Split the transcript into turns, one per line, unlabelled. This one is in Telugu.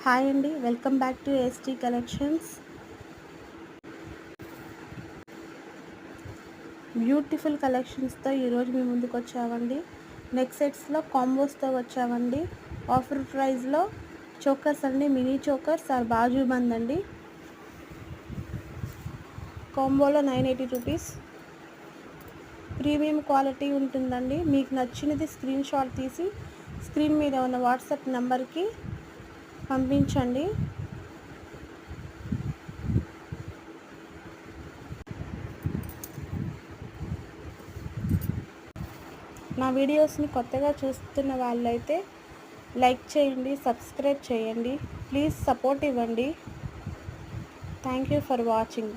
హాయ్ అండి, welcome back to ST collections. Beautiful కలెక్షన్స్తో ఈరోజు మీ ముందుకు వచ్చామండి. నెక్ సెట్స్లో కాంబోస్తో వచ్చామండి. ఆఫర్ ప్రైస్లో చోకర్స్ అండి, మినీ చోకర్స్ ఆర్ బాజు బంద్ అండి. కాంబోలో 980 రూపీస్. ప్రీమియం క్వాలిటీ ఉంటుందండి. మీకు నచ్చినది స్క్రీన్ షాట్ తీసి స్క్రీన్ మీద ఉన్న వాట్సాప్ నెంబర్కి పంపించండి. నా వీడియోస్ని కొత్తగా చూస్తున్న వాళ్ళైతే లైక్ చేయండి, సబ్స్క్రైబ్ చేయండి. ప్లీజ్ సపోర్ట్ ఇవ్వండి. Thank you for watching.